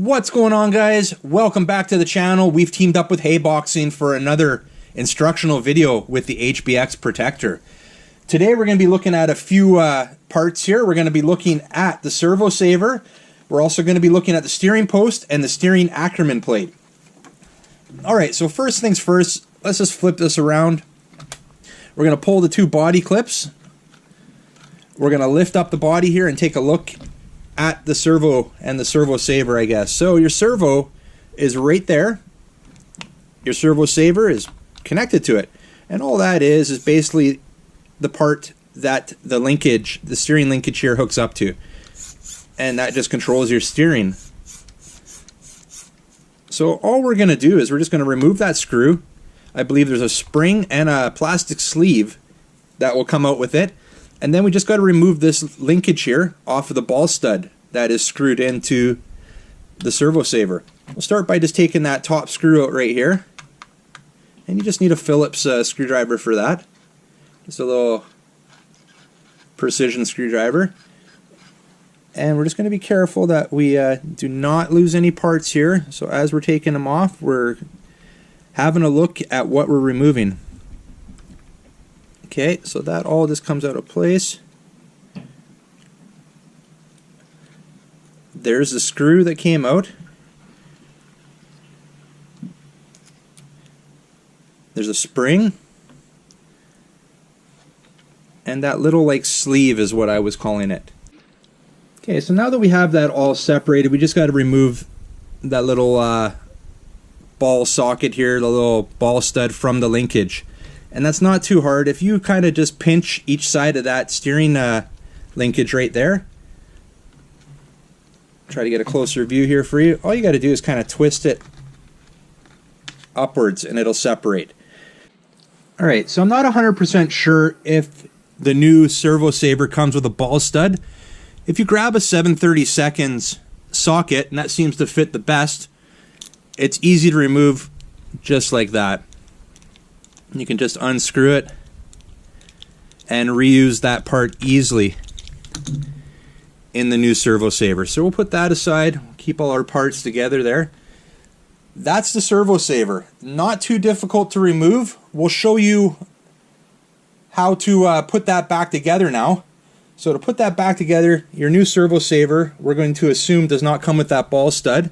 What's going on, guys? Welcome back to the channel. We've teamed up with Hayboxing for another instructional video with the HBX protector. Today we're going to be looking at a few parts here. We're going to be looking at the servo saver. We're also going to be looking at the steering post and the steering Ackerman plate. Alright, so first things first, let's just flip this around. We're going to pull the two body clips. We're going to lift up the body here and take a look at the servo and the servo saver, I guess. So your servo is right there. Your servo saver is connected to it. And all that is basically the part that the linkage, the steering linkage here hooks up to. And that just controls your steering. So all we're going to do is we're just going to remove that screw. I believe there's a spring and a plastic sleeve that will come out with it. And then we just got to remove this linkage here off of the ball stud that is screwed into the servo saver. We'll start by just taking that top screw out right here. And you just need a Phillips screwdriver for that. Just a little precision screwdriver. And we're just going to be careful that we do not lose any parts here. So as we're taking them off, we're having a look at what we're removing. Okay, so that all just comes out of place. There's the screw that came out. There's a spring. And that little like sleeve is what I was calling it. Okay, so now that we have that all separated, we just got to remove that little ball socket here, the little ball stud from the linkage. And that's not too hard. If you kind of just pinch each side of that steering linkage right there, try to get a closer view here for you, all you got to do is kind of twist it upwards and it'll separate. Alright, so I'm not 100% sure if the new servo saver comes with a ball stud. If you grab a 7/32 socket, and that seems to fit the best, it's easy to remove just like that. You can just unscrew it and reuse that part easily in the new servo saver. So we'll put that aside, keep all our parts together there. That's the servo saver. Not too difficult to remove. We'll show you how to put that back together now. So to put that back together, your new servo saver, we're going to assume does not come with that ball stud.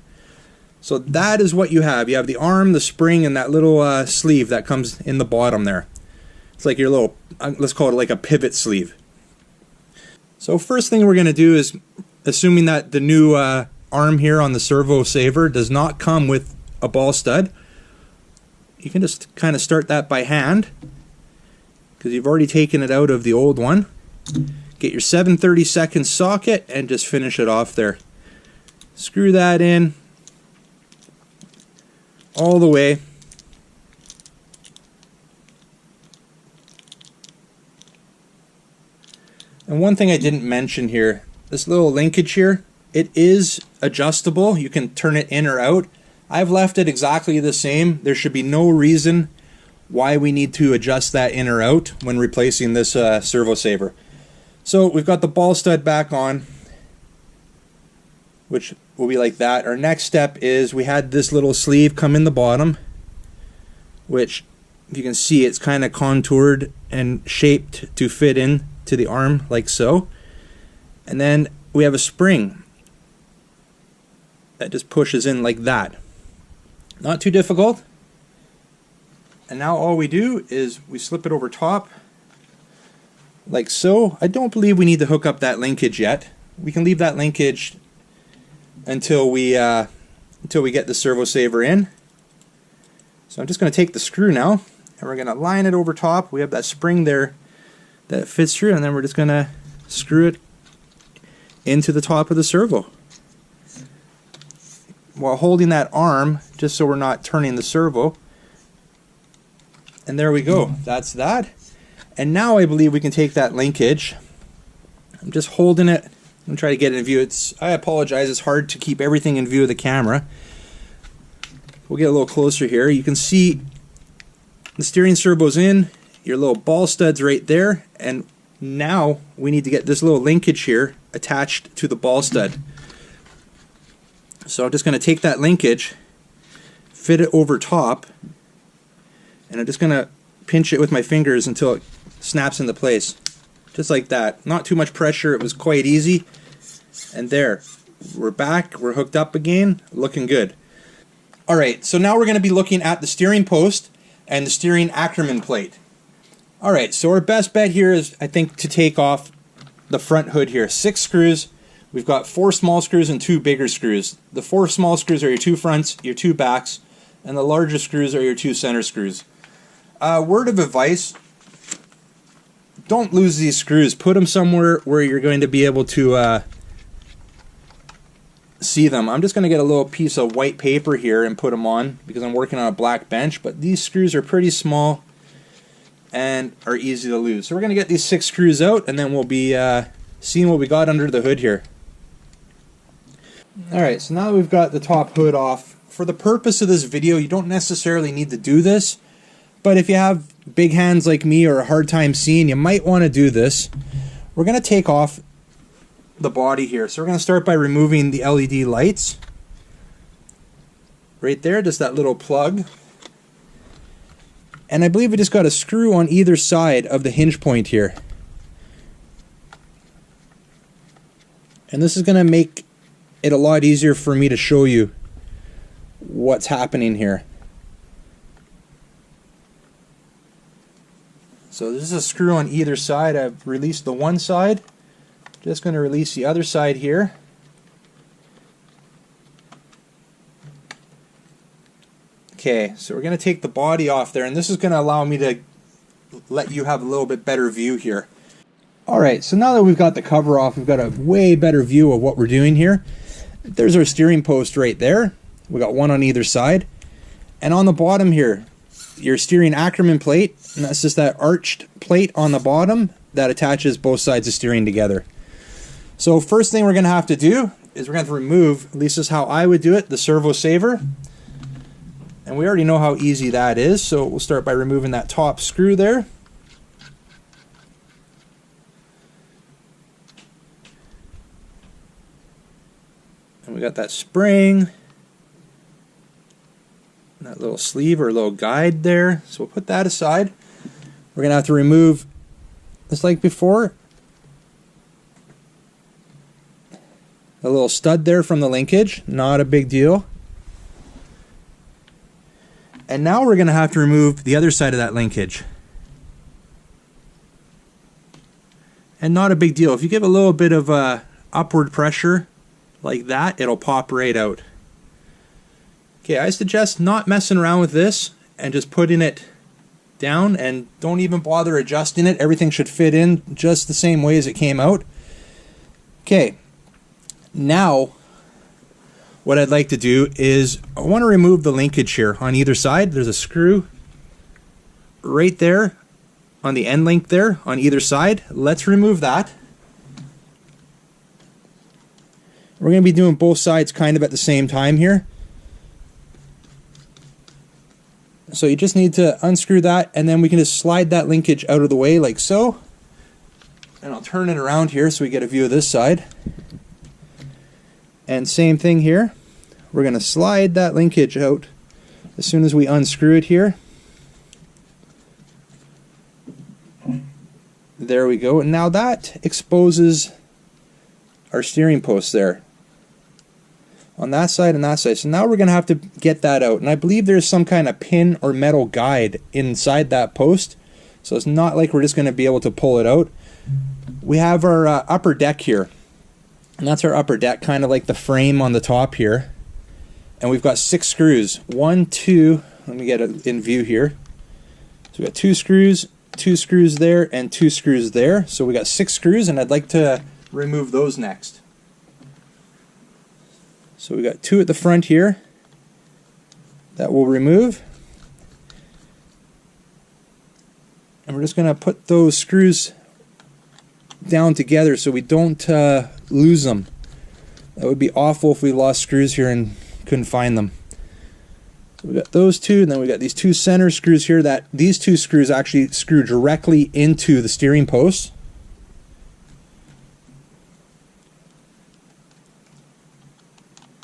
So that is what you have. You have the arm, the spring, and that little sleeve that comes in the bottom there. It's like your little, let's call it like a pivot sleeve. So first thing we're going to do is, assuming that the new arm here on the servo saver does not come with a ball stud, you can just kind of start that by hand because you've already taken it out of the old one. Get your 7/32 socket and just finish it off there. Screw that in all the way. And one thing I didn't mention here, this little linkage here, it is adjustable. You can turn it in or out. I've left it exactly the same. There should be no reason why we need to adjust that in or out when replacing this servo saver. So we've got the ball stud back on, which will be like that. Our next step is we had this little sleeve come in the bottom, which if you can see it's kind of contoured and shaped to fit in to the arm like so. And then we have a spring that just pushes in like that. Not too difficult. And now all we do is we slip it over top like so. I don't believe we need to hook up that linkage yet. We can leave that linkage until we get the servo saver in. So I'm just going to take the screw now and we're going to line it over top. We have that spring there that fits through, and then we're just going to screw it into the top of the servo while holding that arm just so we're not turning the servo. And there we go. That's that. And now I believe we can take that linkage. I'm just holding it. I'm going to try to get it in view. I apologize, it's hard to keep everything in view of the camera. We'll get a little closer here. You can see the steering servo's in, your little ball stud's right there, and now we need to get this little linkage here attached to the ball stud. So I'm just going to take that linkage, fit it over top, and I'm just going to pinch it with my fingers until it snaps into place. Just like that. Not too much pressure, it was quite easy. And there, we're back, we're hooked up again, looking good. Alright, so now we're going to be looking at the steering post and the steering Ackerman plate. Alright, so our best bet here is, I think, to take off the front hood here. 6 screws. We've got 4 small screws and 2 bigger screws. The 4 small screws are your 2 fronts, your 2 backs, and the larger screws are your 2 center screws. Word of advice, don't lose these screws. Put them somewhere where you're going to be able to see them. I'm just going to get a little piece of white paper here and put them on because I'm working on a black bench, but these screws are pretty small and are easy to lose. So we're going to get these 6 screws out, and then we'll be seeing what we got under the hood here. Alright, so now that we've got the top hood off, for the purpose of this video, you don't necessarily need to do this, but if you have big hands like me or a hard time seeing, you might want to do this. We're going to take off the body here. So we're going to start by removing the LED lights. Right there, just that little plug. And I believe we just got a screw on either side of the hinge point here. And this is going to make it a lot easier for me to show you what's happening here. So this is a screw on either side. I've released the one side. Just going to release the other side here. Okay, so we're going to take the body off there, and this is going to allow me to let you have a little bit better view here. Alright, so now that we've got the cover off, we've got a way better view of what we're doing here. There's our steering post right there. We got one on either side. And on the bottom here, your steering Ackerman plate, and that's just that arched plate on the bottom that attaches both sides of steering together. So first thing we're going to have to do is we're going to remove, at least this is how I would do it, the servo saver. And we already know how easy that is, so we'll start by removing that top screw there. And we got that spring, that little sleeve or little guide there. So we'll put that aside. We're going to have to remove, just like before, a little stud there from the linkage. Not a big deal. And now we're going to have to remove the other side of that linkage. And not a big deal. If you give a little bit of upward pressure like that, it'll pop right out. Okay, I suggest not messing around with this and just putting it down, and don't even bother adjusting it. Everything should fit in just the same way as it came out. Okay, now what I'd like to do is I want to remove the linkage here on either side. There's a screw right there on the end link there on either side. Let's remove that. We're going to be doing both sides kind of at the same time here. So you just need to unscrew that, and then we can just slide that linkage out of the way like so. And I'll turn it around here so we get a view of this side. And same thing here. We're going to slide that linkage out as soon as we unscrew it here. There we go. And now that exposes our steering post there on that side and that side. So now we're going to have to get that out. And I believe there's some kind of pin or metal guide inside that post. So it's not like we're just going to be able to pull it out. We have our upper deck here. And that's our upper deck, kind of like the frame on the top here. And we've got 6 screws. 1, 2, let me get it in view here. So we got 2 screws there, and 2 screws there. So we got 6 screws, and I'd like to remove those next. So we got 2 at the front here that we'll remove. And we're just going to put those screws down together so we don't lose them. That would be awful if we lost screws here and couldn't find them. So we got those 2, and then we got these 2 center screws here. That these 2 screws actually screw directly into the steering post.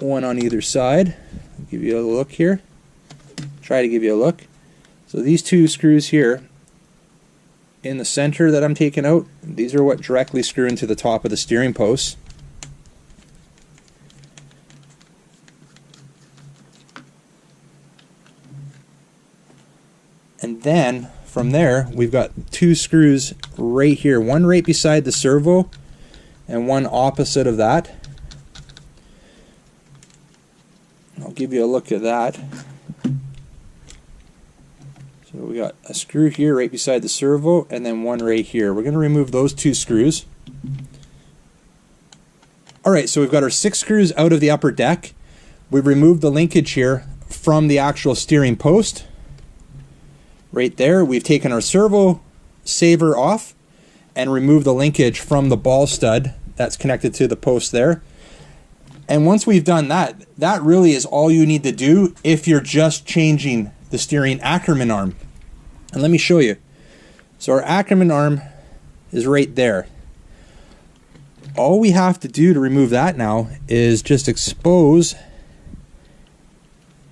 one on either side. I'll give you a look here. Try to give you a look. So these two screws here in the center that I'm taking out, these are what directly screw into the top of the steering post. And then from there, we've got two screws right here, one right beside the servo and one opposite of that. I'll give you a look at that. So we got a screw here right beside the servo and then one right here. We're going to remove those two screws. Alright, so we've got our 6 screws out of the upper deck. We've removed the linkage here from the actual steering post. Right there, we've taken our servo saver off and removed the linkage from the ball stud that's connected to the post there. And once we've done that, that really is all you need to do if you're just changing the steering Ackerman arm. And let me show you. So our Ackerman arm is right there. All we have to do to remove that now is just expose.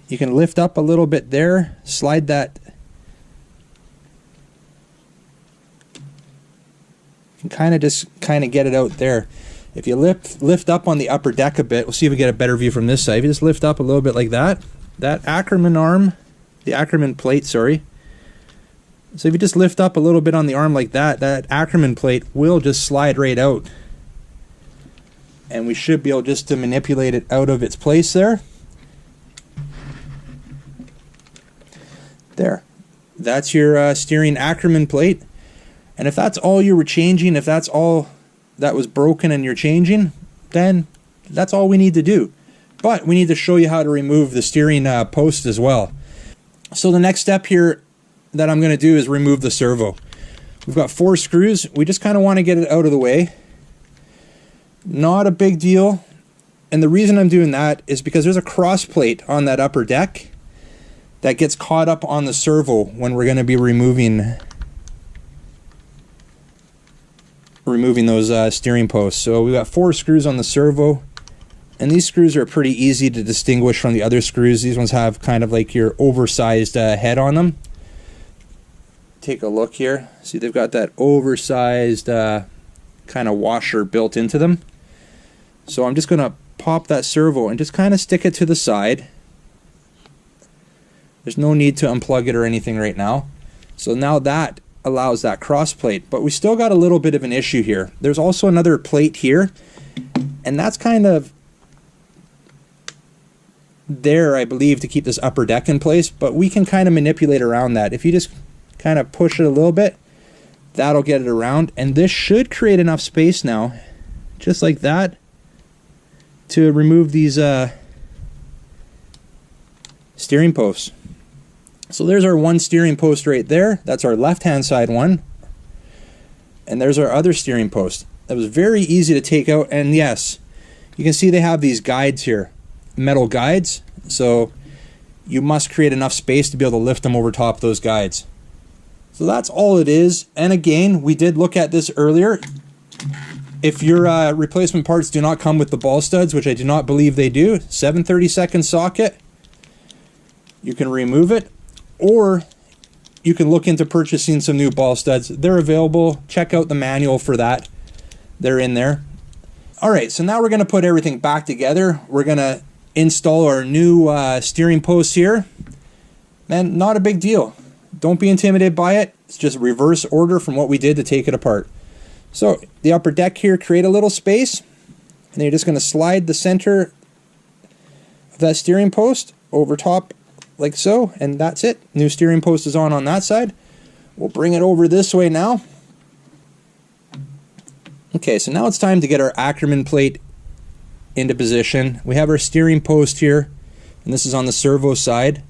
You can lift up a little bit there, slide that. You can kind of get it out there. If you lift up on the upper deck a bit, we'll see if we get a better view from this side. If you just lift up a little bit like that, that Ackerman arm, the Ackerman plate, sorry. So if you just lift up a little bit on the arm like that, that Ackerman plate will just slide right out. And we should be able just to manipulate it out of its place there. There. That's your steering Ackerman plate. And if that's all you were changing, if that's all that was broken and you're changing, then that's all we need to do. But we need to show you how to remove the steering post as well. So the next step here that I'm going to do is remove the servo. We've got 4 screws. We just kind of want to get it out of the way. Not a big deal. And the reason I'm doing that is because there's a cross plate on that upper deck that gets caught up on the servo when we're going to be removing those steering posts. So we've got 4 screws on the servo, and these screws are pretty easy to distinguish from the other screws. These ones have kind of like your oversized head on them. Take a look here. See, they've got that oversized kind of washer built into them. So I'm just going to pop that servo and just kind of stick it to the side. There's no need to unplug it or anything right now. So now that allows that cross plate, but we still got a little bit of an issue here. There's also another plate here, and that's kind of there, I believe, to keep this upper deck in place, but we can kind of manipulate around that. If you just kind of push it a little bit, that'll get it around, and this should create enough space now, just like that, to remove these steering posts. So there's our one steering post right there. That's our left-hand side one. And there's our other steering post. That was very easy to take out. And yes, you can see they have these guides here, metal guides. So you must create enough space to be able to lift them over top of those guides. So that's all it is. And again, we did look at this earlier. If your replacement parts do not come with the ball studs, which I do not believe they do, 7/32 socket, you can remove it. Or you can look into purchasing some new ball studs. They're available. Check out the manual for that. They're in there. Alright, so now we're going to put everything back together. We're going to install our new steering posts here. Man, not a big deal. Don't be intimidated by it. It's just reverse order from what we did to take it apart. So the upper deck here, create a little space. And then you're just going to slide the center of that steering post over top like so, and that's it. New steering post is on that side. We'll bring it over this way now. Okay, so now it's time to get our Ackerman plate into position. We have our steering post here, and this is on the servo side.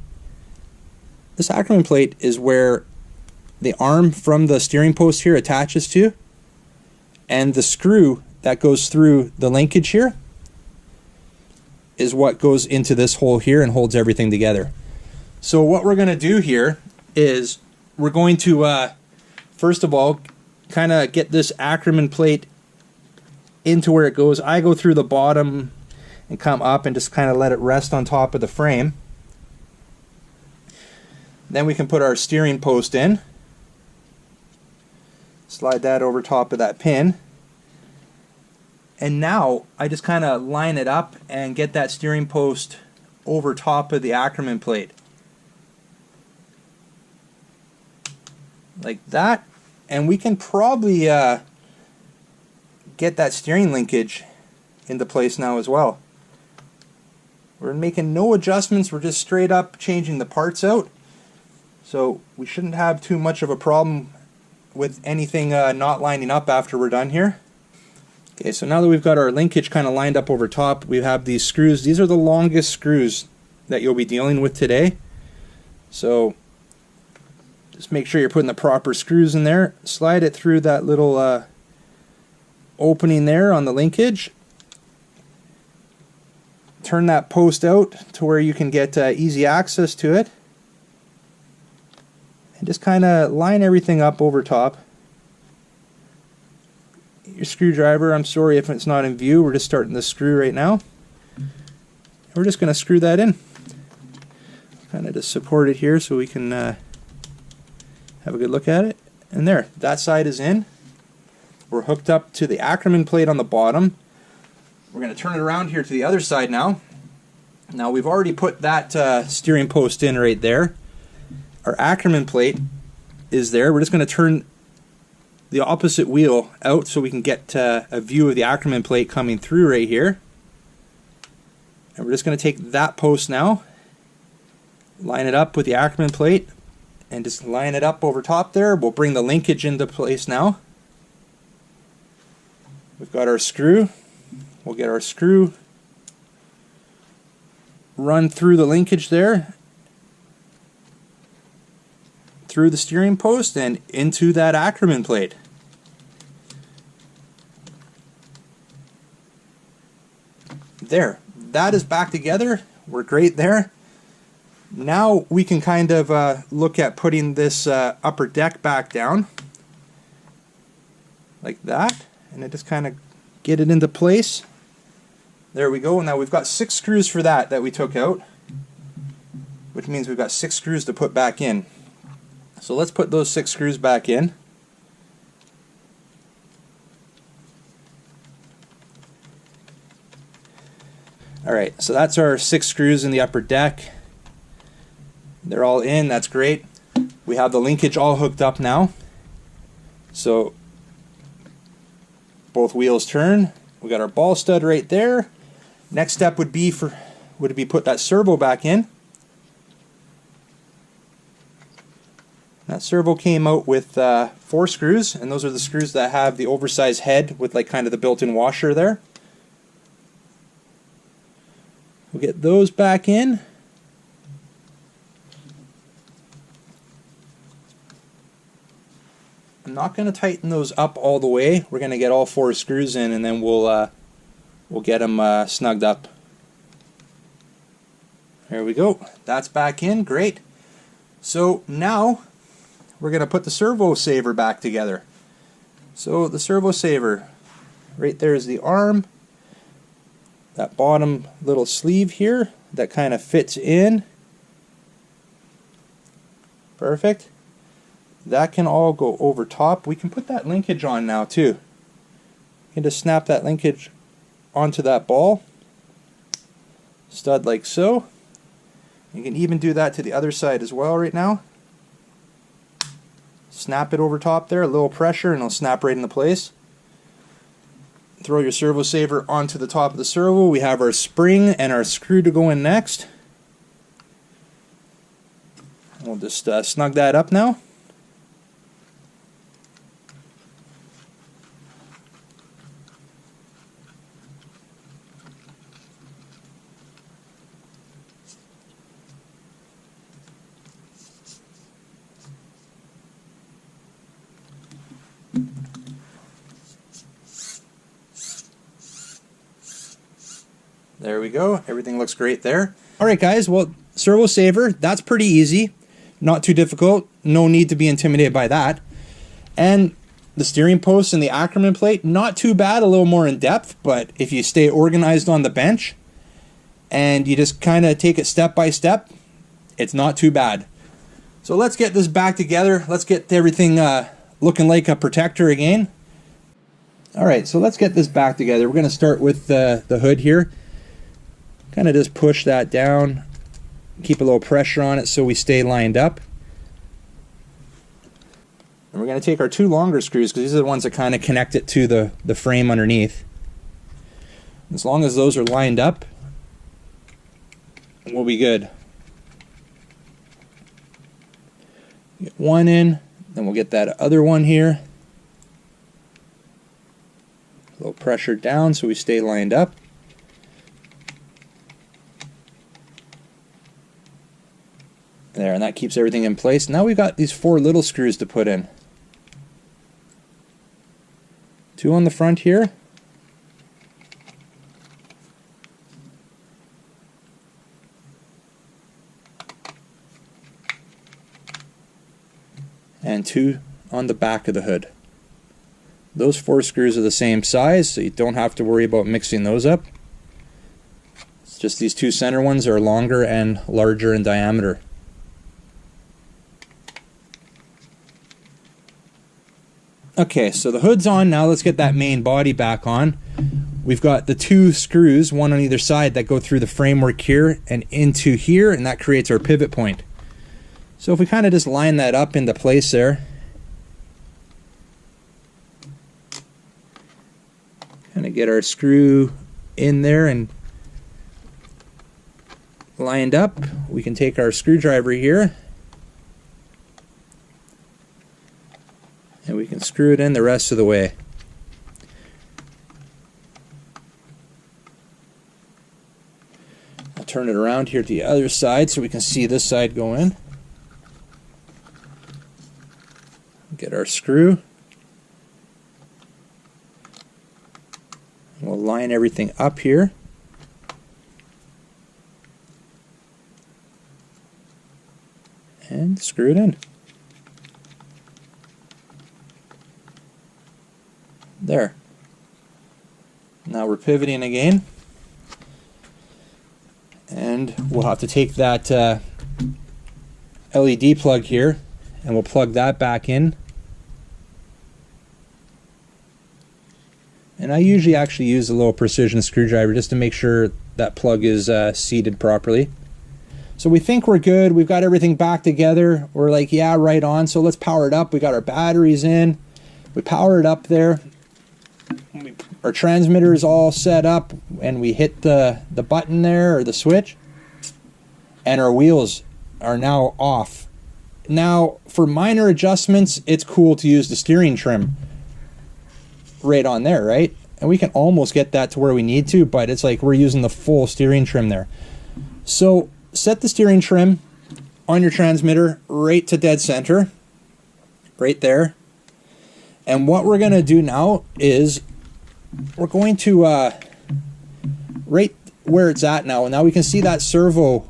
This Ackerman plate is where the arm from the steering post here attaches to, and the screw that goes through the linkage here is what goes into this hole here and holds everything together. So what we're going to do here is we're going to, first of all, kind of get this Ackerman plate into where it goes. I go through the bottom and come up and just kind of let it rest on top of the frame. Then we can put our steering post in. Slide that over top of that pin. And now I just kind of line it up and get that steering post over top of the Ackerman plate. Like that. And we can probably get that steering linkage into place now as well. We're making no adjustments, we're just straight up changing the parts out. So we shouldn't have too much of a problem with anything not lining up after we're done here. Okay, so now that we've got our linkage kind of lined up over top, we have these screws. These are the longest screws that you'll be dealing with today. So just make sure you're putting the proper screws in there. Slide it through that little opening there on the linkage. Turn that post out to where you can get easy access to it. And just kind of line everything up over top. Your screwdriver, I'm sorry if it's not in view, we're just starting the screw right now. And we're just going to screw that in. Kind of just support it here so we can have a good look at it. And there, that side is in. We're hooked up to the Ackerman plate on the bottom. We're going to turn it around here to the other side now. Now we've already put that steering post in right there. Our Ackerman plate is there. We're just going to turn the opposite wheel out so we can get a view of the Ackerman plate coming through right here. And we're just going to take that post now, line it up with the Ackerman plate, and just line it up over top there. We'll bring the linkage into place now. We've got our screw. We'll get our screw run through the linkage there, through the steering post and into that Ackerman plate. There, that is back together. We're great there. Now we can kind of look at putting this upper deck back down like that, and it just kind of get it into place. There we go. Now we've got 6 screws for that we took out, which means we've got 6 screws to put back in. So let's put those 6 screws back in. Alright, so that's our 6 screws in the upper deck. They're all in, that's great. We have the linkage all hooked up now. So both wheels turn. We got our ball stud right there. Next step would be put that servo back in. That servo came out with 4 screws, and those are the screws that have the oversized head with like kind of the built-in washer there. We'll get those back in. I'm not going to tighten those up all the way. We're going to get all 4 screws in, and then we'll get them snugged up. There we go. That's back in. Great. So now we're going to put the servo saver back together. So the servo saver, right there is the arm. That bottom little sleeve here that kind of fits in. Perfect. That can all go over top. We can put that linkage on now too. You can just snap that linkage onto that ball stud like so. You can even do that to the other side as well right now. Snap it over top there, a little pressure, and it'll snap right into place. Throw your servo saver onto the top of the servo. We have our spring and our screw to go in next. We'll just snug that up now. There we go. Everything looks great there. Alright guys, well, servo saver, that's pretty easy. Not too difficult. No need to be intimidated by that. And the steering post and the Ackerman plate, not too bad, a little more in depth, but if you stay organized on the bench, and you just kind of take it step by step, it's not too bad. So let's get this back together. Let's get everything looking like a protector again. Alright, so let's get this back together. We're going to start with the hood here. Kind of just push that down, keep a little pressure on it so we stay lined up. And we're going to take our 2 longer screws, because these are the ones that kind of connect it to the frame underneath. As long as those are lined up, we'll be good. Get one in, then we'll get that other one here. A little pressure down so we stay lined up. There, and that keeps everything in place. Now we've got these 4 little screws to put in. 2 on the front here. And 2 on the back of the hood. Those 4 screws are the same size, so you don't have to worry about mixing those up. It's just these 2 center ones are longer and larger in diameter. Okay, so the hood's on now. Let's get that main body back on. We've got the 2 screws, one on either side, that go through the framework here and into here, and that creates our pivot point. So if we kind of just line that up into place there, kind of get our screw in there and lined up, we can take our screwdriver here and we can screw it in the rest of the way. I'll turn it around here to the other side so we can see this side go in. Get our screw. We'll line everything up here. And screw it in. There. Now we're pivoting again. And we'll have to take that LED plug here and we'll plug that back in. And I usually actually use a little precision screwdriver just to make sure that plug is seated properly. So we think we're good. We've got everything back together. We're like, yeah, right on. So let's power it up. We got our batteries in. We power it up there. Our transmitter is all set up, and we hit the button there, or the switch, and our wheels are now off. Now, for minor adjustments, it's cool to use the steering trim right on there, right? And we can almost get that to where we need to, but it's like we're using the full steering trim there. So set the steering trim on your transmitter right to dead center, right there. And what we're going to do now is we're going to right where it's at now. Now we can see that servo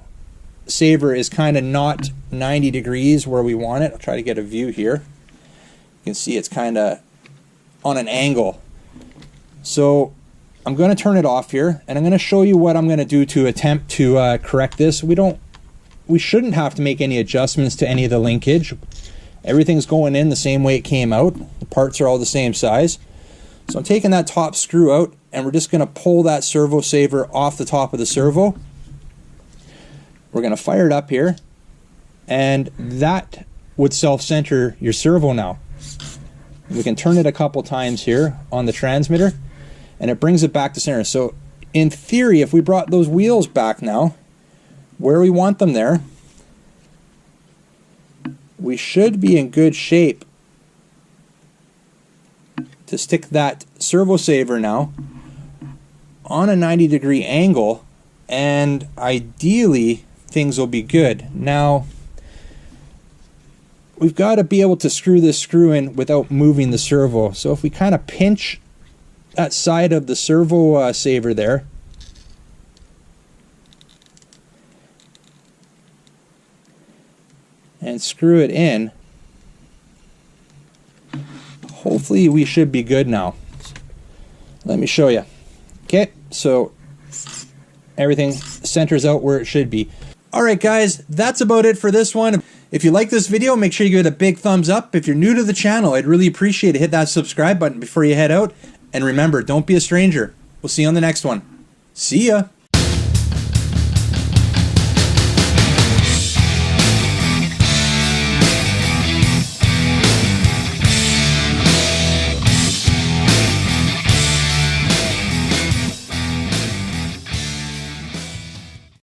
saver is kind of not 90 degrees where we want it. I'll try to get a view here. You can see it's kind of on an angle. So I'm going to turn it off here, and I'm going to show you what I'm going to do to attempt to correct this. We shouldn't have to make any adjustments to any of the linkage. Everything's going in the same way it came out. The parts are all the same size. So I'm taking that top screw out, and we're just going to pull that servo saver off the top of the servo. We're going to fire it up here, and that would self-center your servo now. We can turn it a couple times here on the transmitter, and it brings it back to center. So in theory, if we brought those wheels back now, where we want them there, we should be in good shape to stick that servo saver now on a 90-degree angle, and ideally things will be good. Now we've got to be able to screw this screw in without moving the servo. So if we kind of pinch that side of the servo saver there, and screw it in, hopefully we should be good now. Let me show you. Okay, so everything centers out where it should be. All right, guys, that's about it for this one. If you like this video, make sure you give it a big thumbs up. If you're new to the channel, I'd really appreciate it. Hit that subscribe button before you head out. And remember, don't be a stranger. We'll see you on the next one. See ya.